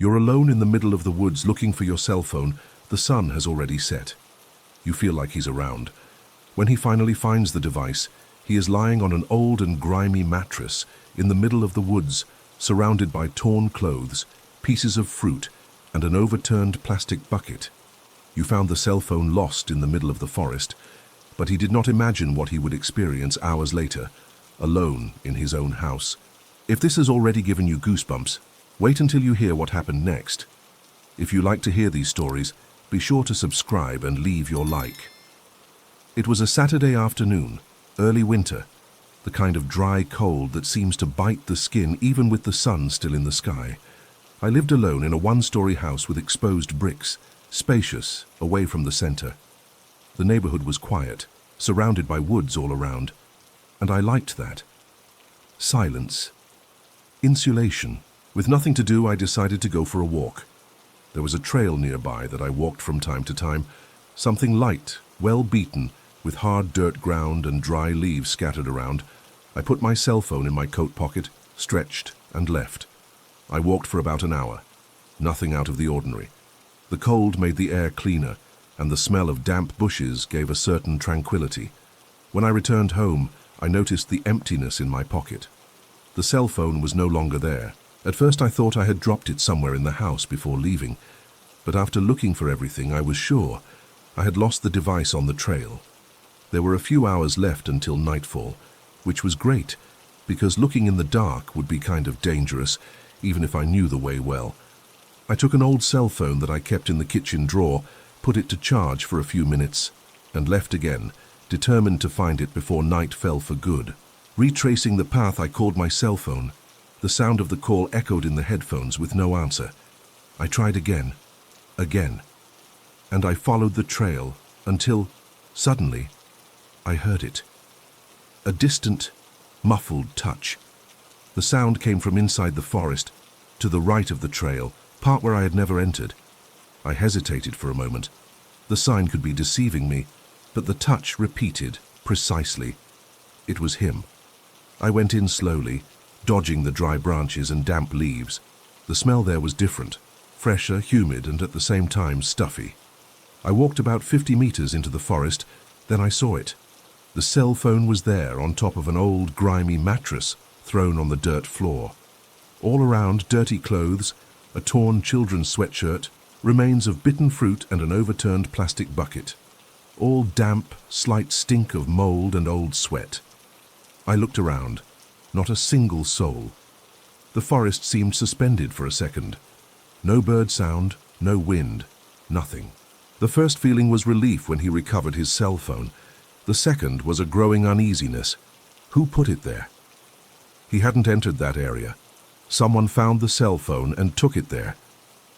You're alone in the middle of the woods looking for your cell phone. The sun has already set. You feel like he's around. When he finally finds the device, he is lying on an old and grimy mattress in the middle of the woods, surrounded by torn clothes, pieces of fruit, and an overturned plastic bucket. You found the cell phone lost in the middle of the forest, but he did not imagine what he would experience hours later, alone in his own house. If this has already given you goosebumps, wait until you hear what happened next. If you like to hear these stories, be sure to subscribe and leave your like. It was a Saturday afternoon, early winter, the kind of dry cold that seems to bite the skin even with the sun still in the sky. I lived alone in a one-story house with exposed bricks, spacious, away from the center. The neighborhood was quiet, surrounded by woods all around, and I liked that. Silence. Insulation. With nothing to do, I decided to go for a walk. There was a trail nearby that I walked from time to time, something light, well beaten, with hard dirt ground and dry leaves scattered around. I put my cell phone in my coat pocket, stretched, and left. I walked for about an hour. Nothing out of the ordinary. The cold made the air cleaner, and the smell of damp bushes gave a certain tranquility. When I returned home, I noticed the emptiness in my pocket. The cell phone was no longer there. At first I thought I had dropped it somewhere in the house before leaving, but after looking for everything, I was sure I had lost the device on the trail. There were a few hours left until nightfall, which was great, because looking in the dark would be kind of dangerous, even if I knew the way well. I took an old cell phone that I kept in the kitchen drawer, put it to charge for a few minutes, and left again, determined to find it before night fell for good. Retracing the path, I called my cell phone. The sound of the call echoed in the headphones with no answer. I tried again, and I followed the trail until, suddenly, I heard it. A distant, muffled touch. The sound came from inside the forest, to the right of the trail, part where I had never entered. I hesitated for a moment. The sign could be deceiving me, but the touch repeated precisely. It was him. I went in slowly, dodging the dry branches and damp leaves. The smell there was different, fresher, humid, and at the same time stuffy. I walked about 50 meters into the forest, then I saw it. The cell phone was there on top of an old, grimy mattress thrown on the dirt floor. All around, dirty clothes, a torn children's sweatshirt, remains of bitten fruit, and an overturned plastic bucket. All damp, slight stink of mold and old sweat. I looked around. Not a single soul. The forest seemed suspended for a second. No bird sound, no wind, nothing. The first feeling was relief when he recovered his cell phone. The second was a growing uneasiness. Who put it there? He hadn't entered that area. Someone found the cell phone and took it there.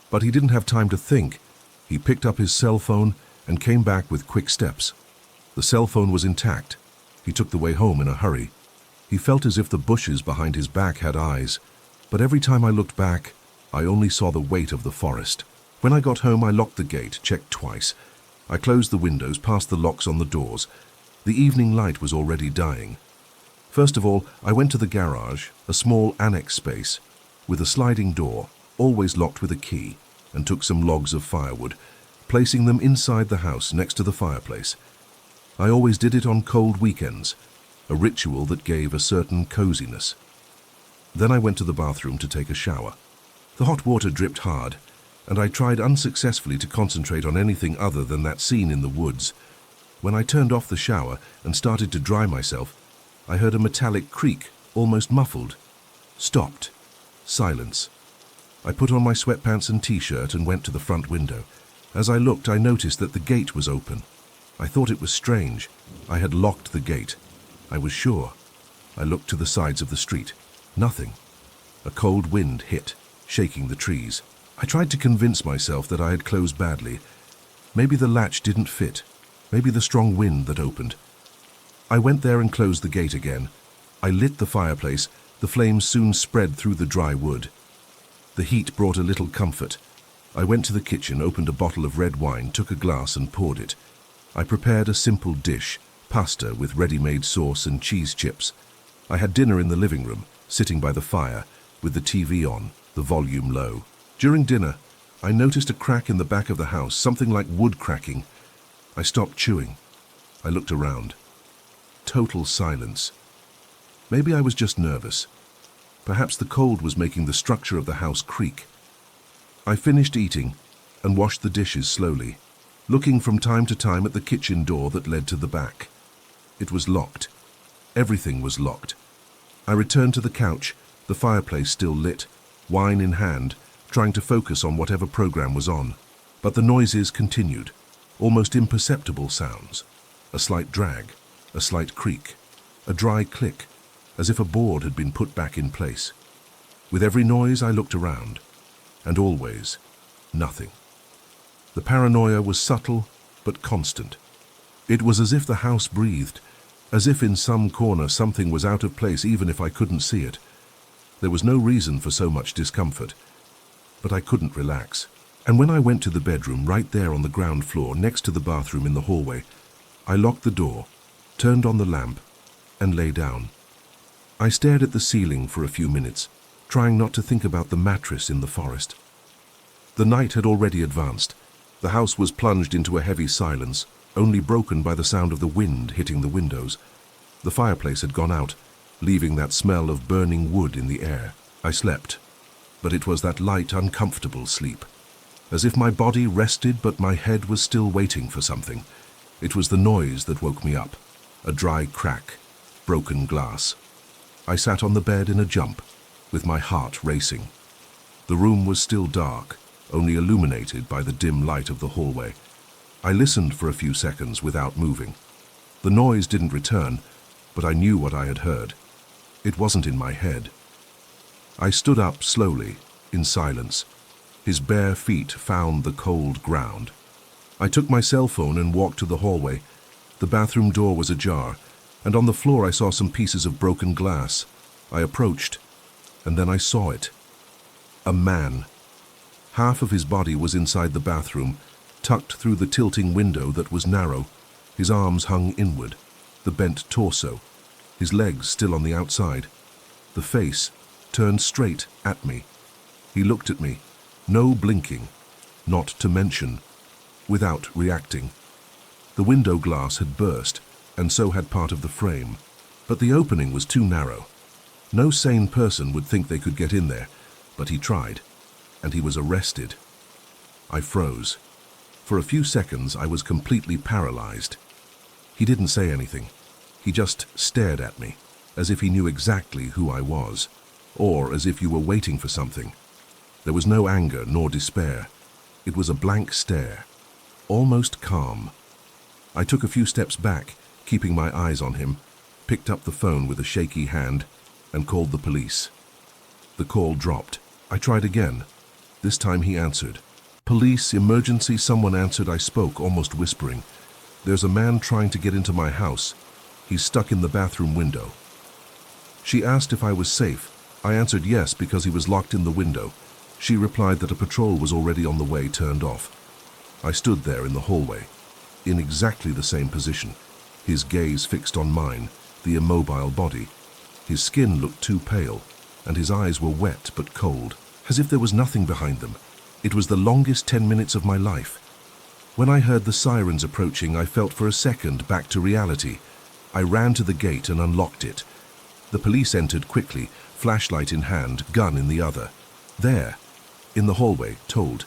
But he didn't have time to think. He picked up his cell phone and came back with quick steps. The cell phone was intact. He took the way home in a hurry. He felt as if the bushes behind his back had eyes, but every time I looked back, I only saw the weight of the forest. When I got home, I locked the gate, checked twice. I closed the windows, passed the locks on the doors. The evening light was already dying. First of all, I went to the garage, a small annex space, with a sliding door, always locked with a key, and took some logs of firewood, placing them inside the house next to the fireplace. I always did it on cold weekends, a ritual that gave a certain coziness. Then I went to the bathroom to take a shower. The hot water dripped hard, and I tried unsuccessfully to concentrate on anything other than that scene in the woods. When I turned off the shower and started to dry myself, I heard a metallic creak, almost muffled. Stopped. Silence. I put on my sweatpants and t-shirt and went to the front window. As I looked, I noticed that the gate was open. I thought it was strange. I had locked the gate. I was sure. I looked to the sides of the street. Nothing. A cold wind hit, shaking the trees. I tried to convince myself that I had closed badly. Maybe the latch didn't fit. Maybe the strong wind that opened. I went there and closed the gate again. I lit the fireplace. The flames soon spread through the dry wood. The heat brought a little comfort. I went to the kitchen, opened a bottle of red wine, took a glass and poured it. I prepared a simple dish, pasta with ready-made sauce and cheese chips. I had dinner in the living room, sitting by the fire, with the TV on, the volume low. During dinner, I noticed a crack in the back of the house, something like wood cracking. I stopped chewing. I looked around. Total silence. Maybe I was just nervous. Perhaps the cold was making the structure of the house creak. I finished eating and washed the dishes slowly, looking from time to time at the kitchen door that led to the back. It was locked. Everything was locked. I returned to the couch, the fireplace still lit, wine in hand, trying to focus on whatever program was on. But the noises continued, almost imperceptible sounds. A slight drag, a slight creak, a dry click, as if a board had been put back in place. With every noise I looked around, and always, nothing. The paranoia was subtle but constant. It was as if the house breathed, as if in some corner something was out of place even if I couldn't see it. There was no reason for so much discomfort, but I couldn't relax. And when I went to the bedroom right there on the ground floor next to the bathroom in the hallway, I locked the door, turned on the lamp, and lay down. I stared at the ceiling for a few minutes, trying not to think about the mattress in the forest. The night had already advanced. The house was plunged into a heavy silence, only broken by the sound of the wind hitting the windows. The fireplace had gone out, leaving that smell of burning wood in the air. I slept, but it was that light, uncomfortable sleep. As if my body rested, but my head was still waiting for something. It was the noise that woke me up. A dry crack, broken glass. I sat on the bed in a jump, with my heart racing. The room was still dark, only illuminated by the dim light of the hallway. I listened for a few seconds without moving. The noise didn't return, but I knew what I had heard. It wasn't in my head. I stood up slowly, in silence. His bare feet found the cold ground. I took my cell phone and walked to the hallway. The bathroom door was ajar, and on the floor I saw some pieces of broken glass. I approached, and then I saw it. A man. Half of his body was inside the bathroom, tucked through the tilting window that was narrow. His arms hung inward, the bent torso, his legs still on the outside. The face turned straight at me. He looked at me, no blinking, not to mention, without reacting. The window glass had burst, and so had part of the frame, but the opening was too narrow. No sane person would think they could get in there, but he tried, and he was arrested. I froze. For a few seconds I was completely paralyzed. He didn't say anything. He just stared at me, as if he knew exactly who I was, or as if you were waiting for something. There was no anger nor despair. It was a blank stare, almost calm. I took a few steps back, keeping my eyes on him, picked up the phone with a shaky hand, and called the police. The call dropped. I tried again. This time he answered. "Police, emergency," someone answered. I spoke, almost whispering. "There's a man trying to get into my house. He's stuck in the bathroom window." She asked if I was safe. I answered yes because he was locked in the window. She replied that a patrol was already on the way, turned off. I stood there in the hallway, in exactly the same position, his gaze fixed on mine, the immobile body. His skin looked too pale, and his eyes were wet but cold, as if there was nothing behind them. It was the longest 10 minutes of my life. When I heard the sirens approaching, I felt for a second back to reality. I ran to the gate and unlocked it. The police entered quickly, flashlight in hand, gun in the other. There, in the hallway, told.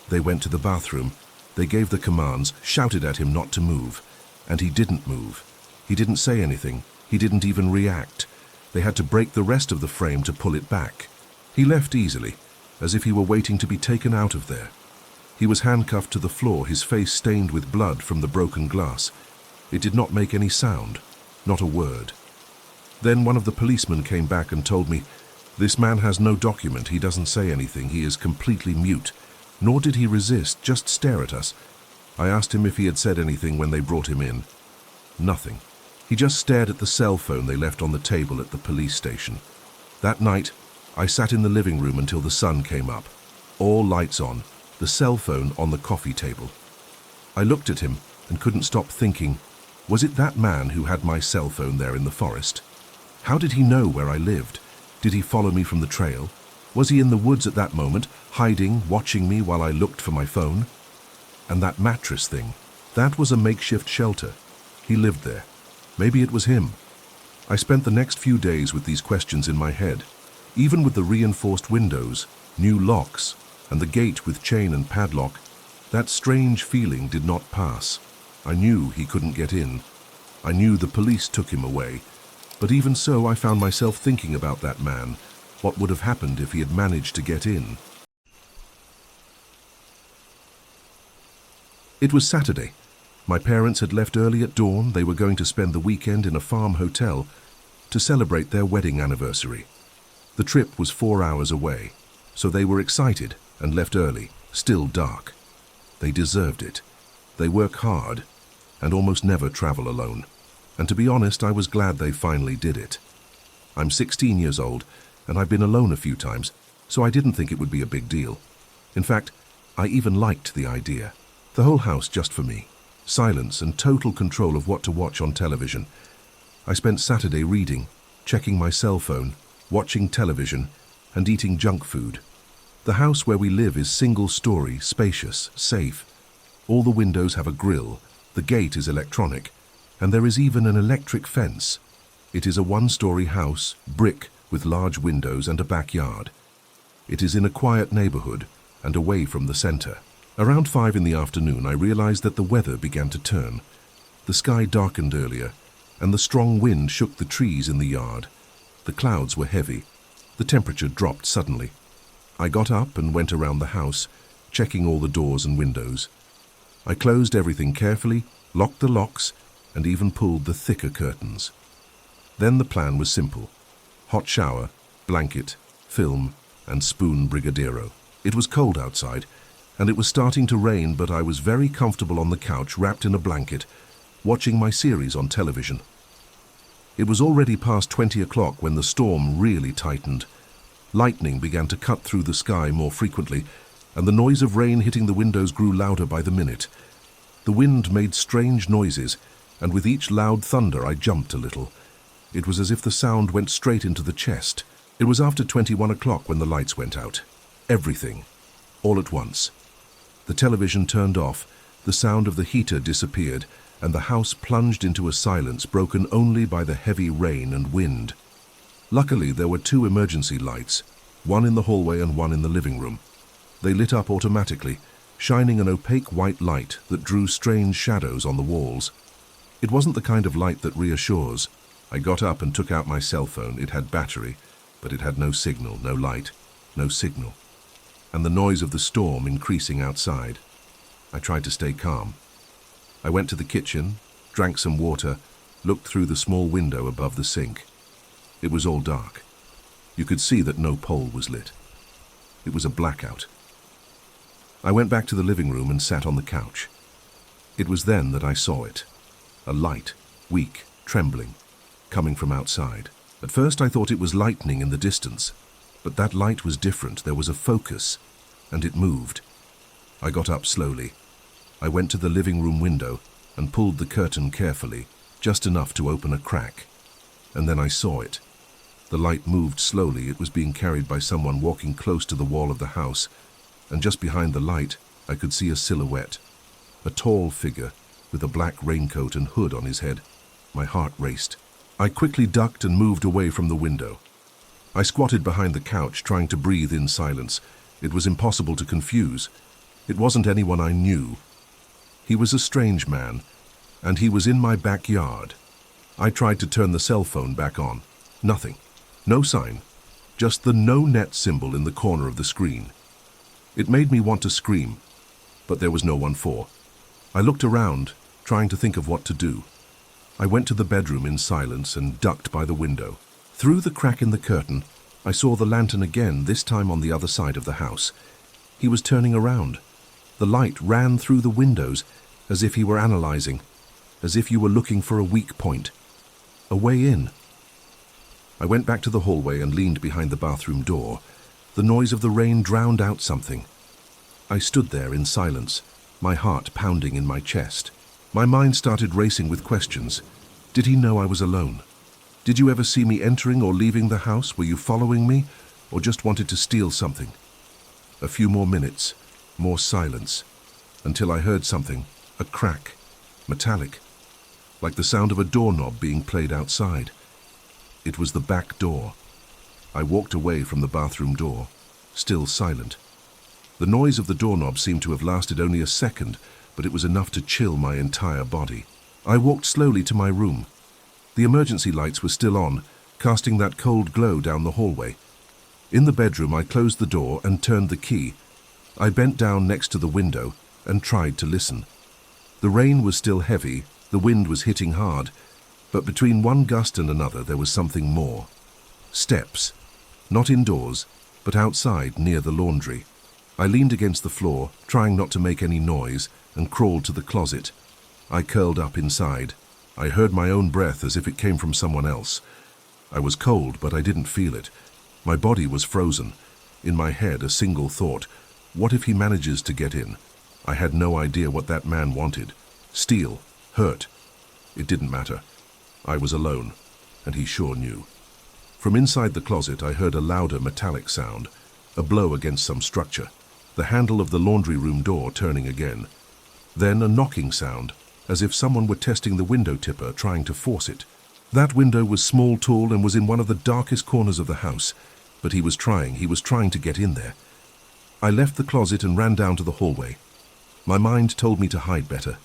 They went to the bathroom. They gave the commands, shouted at him not to move, and he didn't move. He didn't say anything. He didn't even react. They had to break the rest of the frame to pull it back. He left easily, as if he were waiting to be taken out of there. He was handcuffed to the floor, his face stained with blood from the broken glass. It did not make any sound, not a word. Then one of the policemen came back and told me, "This man has no document, he doesn't say anything, he is completely mute." Nor did he resist, just stare at us. I asked him if he had said anything when they brought him in. Nothing. He just stared at the cell phone they left on the table at the police station. That night, I sat in the living room until the sun came up. All lights on, the cell phone on the coffee table. I looked at him and couldn't stop thinking, was it that man who had my cell phone there in the forest? How did he know where I lived? Did he follow me from the trail? Was he in the woods at that moment, hiding, watching me while I looked for my phone? And that mattress thing, that was a makeshift shelter. He lived there. Maybe it was him. I spent the next few days with these questions in my head. Even with the reinforced windows, new locks, and the gate with chain and padlock, that strange feeling did not pass. I knew he couldn't get in. I knew the police took him away. But even so, I found myself thinking about that man. What would have happened if he had managed to get in? It was Saturday. My parents had left early at dawn. They were going to spend the weekend in a farm hotel to celebrate their wedding anniversary. The trip was 4 hours away, so they were excited and left early, still dark. They deserved it. They work hard and almost never travel alone. And to be honest, I was glad they finally did it. I'm 16 years old, and I've been alone a few times, so I didn't think it would be a big deal. In fact, I even liked the idea. The whole house just for me. Silence and total control of what to watch on television. I spent Saturday reading, checking my cell phone, watching television, and eating junk food. The house where we live is single-story, spacious, safe. All the windows have a grill, the gate is electronic, and there is even an electric fence. It is a one-story house, brick, with large windows and a backyard. It is in a quiet neighborhood and away from the center. Around 5 in the afternoon, I realized that the weather began to turn. The sky darkened earlier, and the strong wind shook the trees in the yard. The clouds were heavy. The temperature dropped suddenly. I got up and went around the house, checking all the doors and windows. I closed everything carefully, locked the locks, and even pulled the thicker curtains. Then the plan was simple. Hot shower, blanket, film, and spoon brigadeiro. It was cold outside, and it was starting to rain, but I was very comfortable on the couch, wrapped in a blanket, watching my series on television. It was already past 20 o'clock when the storm really tightened. Lightning began to cut through the sky more frequently, and the noise of rain hitting the windows grew louder by the minute. The wind made strange noises, and with each loud thunder I jumped a little. It was as if the sound went straight into the chest. It was after 21 o'clock when the lights went out. Everything. All at once. The television turned off, the sound of the heater disappeared, and the house plunged into a silence broken only by the heavy rain and wind. Luckily, there were 2 emergency lights, one in the hallway and one in the living room. They lit up automatically, shining an opaque white light that drew strange shadows on the walls. It wasn't the kind of light that reassures. I got up and took out my cell phone. It had battery, but it had no signal, no light, no signal. And the noise of the storm increasing outside. I tried to stay calm. I went to the kitchen, drank some water, looked through the small window above the sink. It was all dark. You could see that no pole was lit. It was a blackout. I went back to the living room and sat on the couch. It was then that I saw it. A light, weak, trembling, coming from outside. At first I thought it was lightning in the distance, but that light was different. There was a focus, and it moved. I got up slowly. I went to the living room window and pulled the curtain carefully, just enough to open a crack. And then I saw it. The light moved slowly. It was being carried by someone walking close to the wall of the house, and just behind the light I could see a silhouette, a tall figure with a black raincoat and hood on his head. My heart raced. I quickly ducked and moved away from the window. I squatted behind the couch, trying to breathe in silence. It was impossible to confuse. It wasn't anyone I knew. He was a strange man, and he was in my backyard. I tried to turn the cell phone back on. Nothing. No sign. Just the no-net symbol in the corner of the screen. It made me want to scream, but there was no one for. I looked around, trying to think of what to do. I went to the bedroom in silence and ducked by the window. Through the crack in the curtain, I saw the lantern again, this time on the other side of the house. He was turning around. The light ran through the windows, as if he were analyzing, as if you were looking for a weak point. A way in. I went back to the hallway and leaned behind the bathroom door. The noise of the rain drowned out something. I stood there in silence, my heart pounding in my chest. My mind started racing with questions. Did he know I was alone? Did you ever see me entering or leaving the house? Were you following me? or just wanted to steal something. A few more minutes, more silence, until I heard something, a crack, metallic, like the sound of a doorknob being played outside. It was the back door. I walked away from the bathroom door, still silent. The noise of the doorknob seemed to have lasted only a second, but it was enough to chill my entire body. I walked slowly to my room. The emergency lights were still on, casting that cold glow down the hallway. In the bedroom, I closed the door and turned the key. I bent down next to the window and tried to listen. The rain was still heavy, the wind was hitting hard, but between one gust and another there was something more. Steps, not indoors, but outside near the laundry. I leaned against the floor, trying not to make any noise, and crawled to the closet. I curled up inside. I heard my own breath as if it came from someone else. I was cold, but I didn't feel it. My body was frozen. In my head, a single thought: what if he manages to get in? I had no idea what that man wanted. Steal, hurt. It didn't matter. I was alone, and he sure knew. From inside the closet, I heard a louder metallic sound, a blow against some structure, the handle of the laundry room door turning again. Then a knocking sound, as if someone were testing the window tipper, trying to force it. That window was small, tall, and was in one of the darkest corners of the house, but he was trying to get in there. I left the closet and ran down to the hallway. My mind told me to hide better.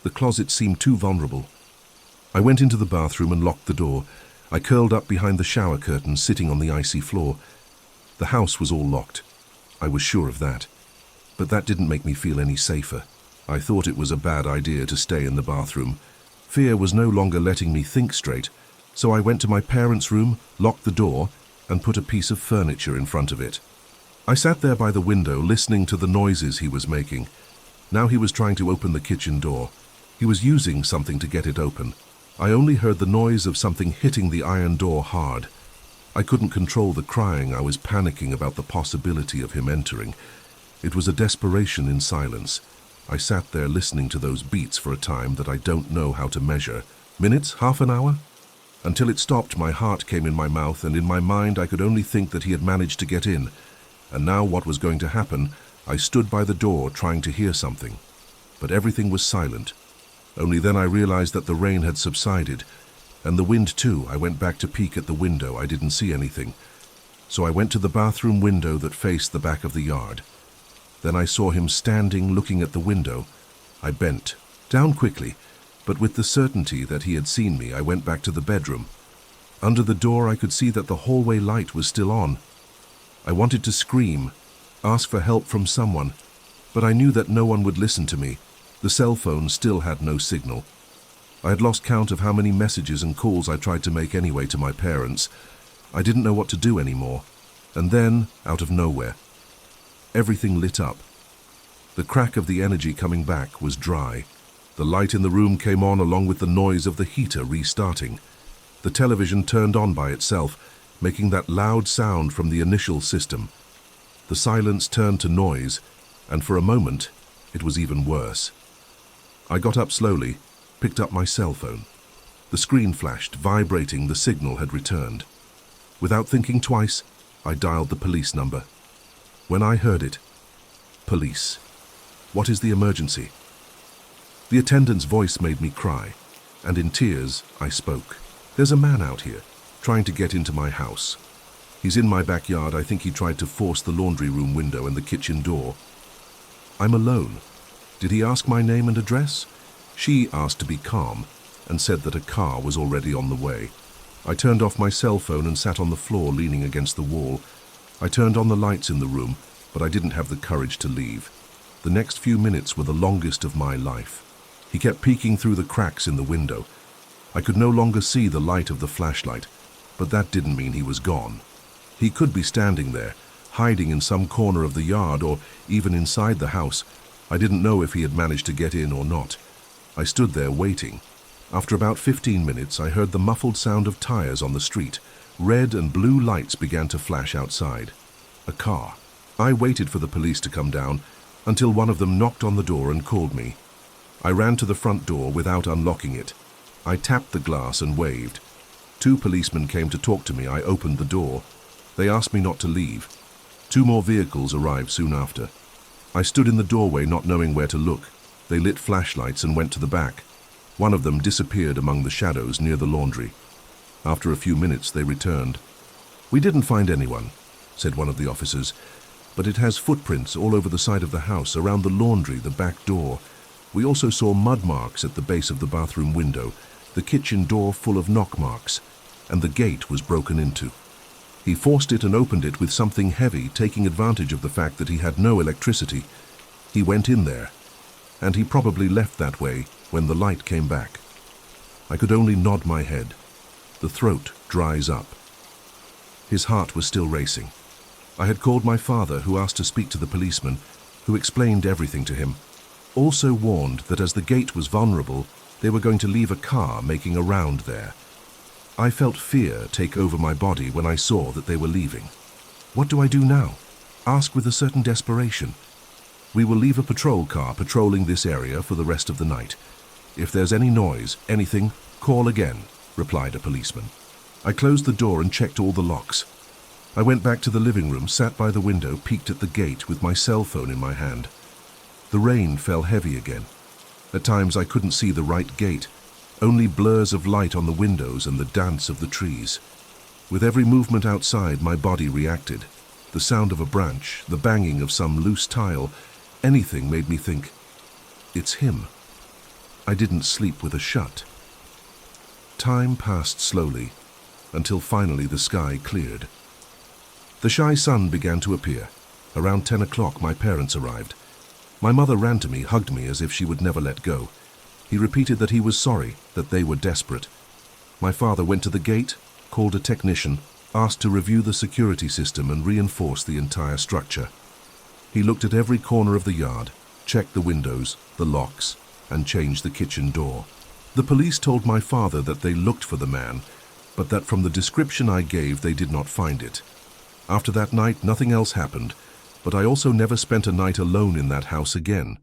The closet seemed too vulnerable. I went into the bathroom and locked the door. I curled up behind the shower curtain, sitting on the icy floor. The house was all locked. I was sure of that. But that didn't make me feel any safer. I thought it was a bad idea to stay in the bathroom. Fear was no longer letting me think straight, so I went to my parents' room, locked the door, and put a piece of furniture in front of it. I sat there by the window, listening to the noises he was making. Now he was trying to open the kitchen door. He was using something to get it open. I only heard the noise of something hitting the iron door hard. I couldn't control the crying. I was panicking about the possibility of him entering. It was a desperation in silence. I sat there listening to those beats for a time that I don't know how to measure. Minutes? Half an hour? Until it stopped, my heart came in my mouth, and in my mind I could only think that he had managed to get in. And now what was going to happen? I stood by the door trying to hear something. But everything was silent. Only then I realized that the rain had subsided, and the wind too. I went back to peek at the window. I didn't see anything. So I went to the bathroom window that faced the back of the yard. Then I saw him standing, looking at the window. I bent down quickly, but with the certainty that he had seen me, I went back to the bedroom. Under the door I could see that the hallway light was still on. I wanted to scream, ask for help from someone, but I knew that no one would listen to me. The cell phone still had no signal. I had lost count of how many messages and calls I tried to make anyway to my parents. I didn't know what to do anymore. And then, out of nowhere, everything lit up. The crack of the energy coming back was dry. The light in the room came on along with the noise of the heater restarting. The television turned on by itself, making that loud sound from the initial system. The silence turned to noise, and for a moment, it was even worse. I got up slowly, picked up my cell phone. The screen flashed, vibrating. The signal had returned. Without thinking twice, I dialed the police number. When I heard it, police. What is the emergency? The attendant's voice made me cry, and in tears, I spoke. There's a man out here, trying to get into my house. He's in my backyard. I think he tried to force the laundry room window and the kitchen door. I'm alone. Did he ask my name and address? She asked to be calm and said that a car was already on the way. I turned off my cell phone and sat on the floor leaning against the wall. I turned on the lights in the room, but I didn't have the courage to leave. The next few minutes were the longest of my life. He kept peeking through the cracks in the window. I could no longer see the light of the flashlight, but that didn't mean he was gone. He could be standing there, hiding in some corner of the yard or even inside the house. I didn't know if he had managed to get in or not. I stood there waiting. After about 15 minutes, I heard the muffled sound of tires on the street. Red and blue lights began to flash outside. A car. I waited for the police to come down until one of them knocked on the door and called me. I ran to the front door without unlocking it. I tapped the glass and waved. 2 policemen came to talk to me. I opened the door. They asked me not to leave. 2 more vehicles arrived soon after. I stood in the doorway not knowing where to look. They lit flashlights and went to the back. One of them disappeared among the shadows near the laundry. After a few minutes, they returned. "We didn't find anyone," said one of the officers, "but it has footprints all over the side of the house, around the laundry, the back door. We also saw mud marks at the base of the bathroom window, the kitchen door full of knock marks, and the gate was broken into. He forced it and opened it with something heavy, taking advantage of the fact that he had no electricity. He went in there, and he probably left that way when the light came back." I could only nod my head. The throat dries up. His heart was still racing. I had called my father, who asked to speak to the policeman, who explained everything to him. Also warned that as the gate was vulnerable, they were going to leave a car making a round there. I felt fear take over my body when I saw that they were leaving. What do I do now? Ask with a certain desperation. "We will leave a patrol car patrolling this area for the rest of the night. If there's any noise, anything, call again," replied a policeman. I closed the door and checked all the locks. I went back to the living room, sat by the window, peeked at the gate with my cell phone in my hand. The rain fell heavy again. At times I couldn't see the right gate, only blurs of light on the windows and the dance of the trees. With every movement outside, my body reacted. The sound of a branch, the banging of some loose tile, anything made me think, "It's him." I didn't sleep with a shut. Time passed slowly, until finally the sky cleared. The shy sun began to appear. Around 10 o'clock, my parents arrived. My mother ran to me, hugged me as if she would never let go. He repeated that he was sorry, that they were desperate. My father went to the gate, called a technician, asked to review the security system and reinforce the entire structure. He looked at every corner of the yard, checked the windows, the locks, and changed the kitchen door. The police told my father that they looked for the man, but that from the description I gave, they did not find it. After that night, nothing else happened, but I also never spent a night alone in that house again.